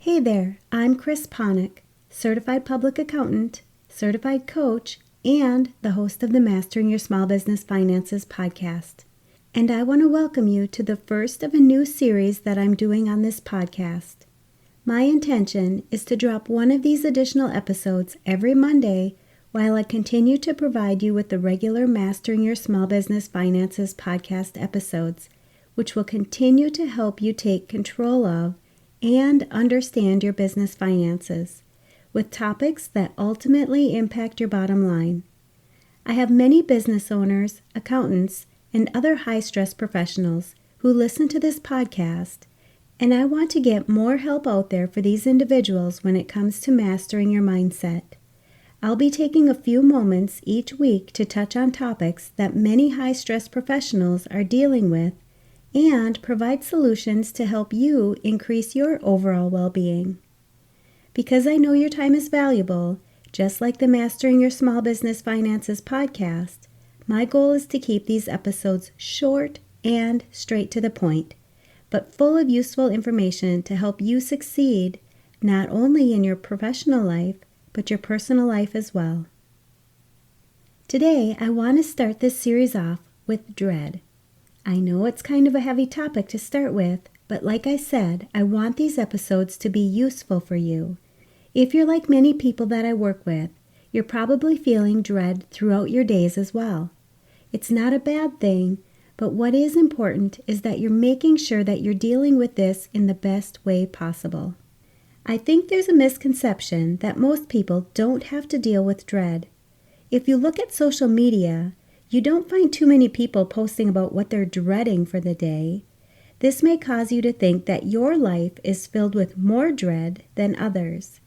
Hey there, I'm Chris Panek, Certified Public Accountant, Certified Coach, and the host of the Mastering Your Small Business Finances podcast. And I want to welcome you to the first of a new series that I'm doing on this podcast. My intention is to drop one of these additional episodes every Monday while I continue to provide you with the regular Mastering Your Small Business Finances podcast episodes, which will continue to help you take control of and understand your business finances with topics that ultimately impact your bottom line. I have many business owners, accountants, and other high-stress professionals who listen to this podcast, and I want to get more help out there for these individuals when it comes to mastering your mindset. I'll be taking a few moments each week to touch on topics that many high-stress professionals are dealing with and provide solutions to help you increase your overall well-being. Because I know your time is valuable, just like the Mastering Your Small Business Finances podcast, my goal is to keep these episodes short and straight to the point, but full of useful information to help you succeed not only in your professional life, but your personal life as well. Today, I want to start this series off with dread. I know it's kind of a heavy topic to start with, but like I said, I want these episodes to be useful for you. If you're like many people that I work with, you're probably feeling dread throughout your days as well. It's not a bad thing, but what is important is that you're making sure that you're dealing with this in the best way possible. I think there's a misconception that most people don't have to deal with dread. If you look at social media, you don't find too many people posting about what they're dreading for the day. This may cause you to think that your life is filled with more dread than others.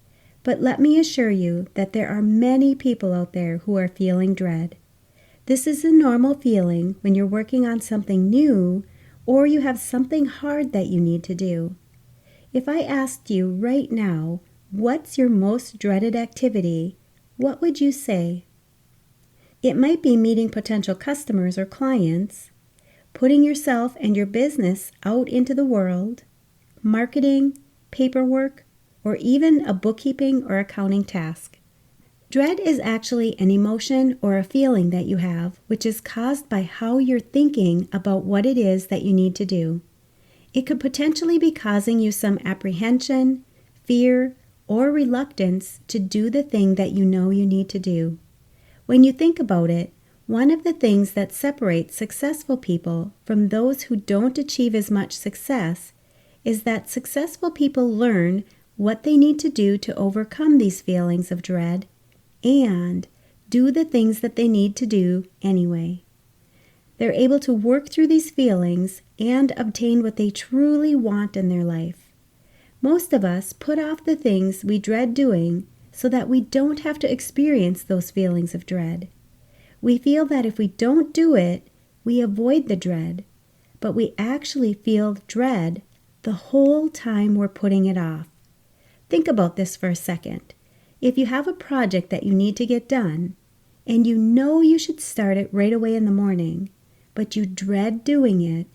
But let me assure you that there are many people out there who are feeling dread. This is a normal feeling when you're working on something new or you have something hard that you need to do. If I asked you right now, what's your most dreaded activity, what would you say? It might be meeting potential customers or clients, putting yourself and your business out into the world, marketing, paperwork, or even a bookkeeping or accounting task. Dread is actually an emotion or a feeling that you have, which is caused by how you're thinking about what it is that you need to do. It could potentially be causing you some apprehension, fear, or reluctance to do the thing that you know you need to do. When you think about it, one of the things that separates successful people from those who don't achieve as much success is that successful people learn what they need to do to overcome these feelings of dread and do the things that they need to do anyway. They're able to work through these feelings and obtain what they truly want in their life. Most of us put off the things we dread doing so that we don't have to experience those feelings of dread. We feel that if we don't do it, we avoid the dread, but we actually feel dread the whole time we're putting it off. Think about this for a second. If you have a project that you need to get done, and you know you should start it right away in the morning, but you dread doing it,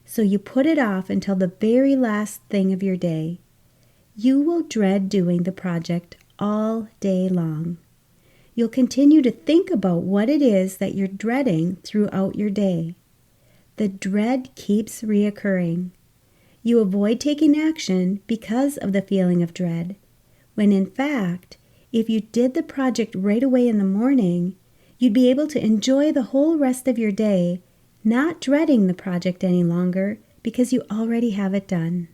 so you put it off until the very last thing of your day, you will dread doing the project all day long. You'll continue to think about what it is that you're dreading throughout your day. The dread keeps reoccurring. You avoid taking action because of the feeling of dread, when in fact, if you did the project right away in the morning, you'd be able to enjoy the whole rest of your day, not dreading the project any longer because you already have it done.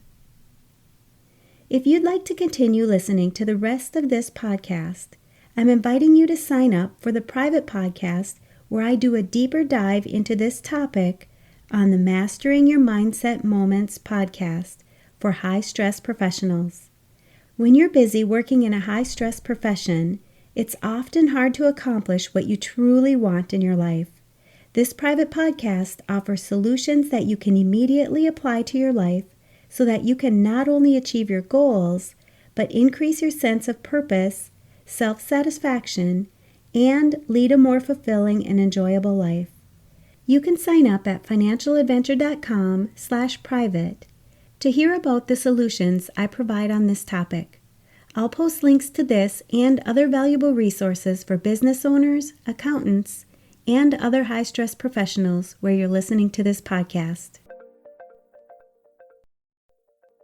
If you'd like to continue listening to the rest of this podcast, I'm inviting you to sign up for the private podcast where I do a deeper dive into this topic on the Mastering Your Mindset Moments podcast for high-stress professionals. When you're busy working in a high-stress profession, it's often hard to accomplish what you truly want in your life. This private podcast offers solutions that you can immediately apply to your life so that you can not only achieve your goals, but increase your sense of purpose, self-satisfaction, and lead a more fulfilling and enjoyable life. You can sign up at financialadventure.com/private. to hear about the solutions I provide on this topic. I'll post links to this and other valuable resources for business owners, accountants, and other high-stress professionals where you're listening to this podcast.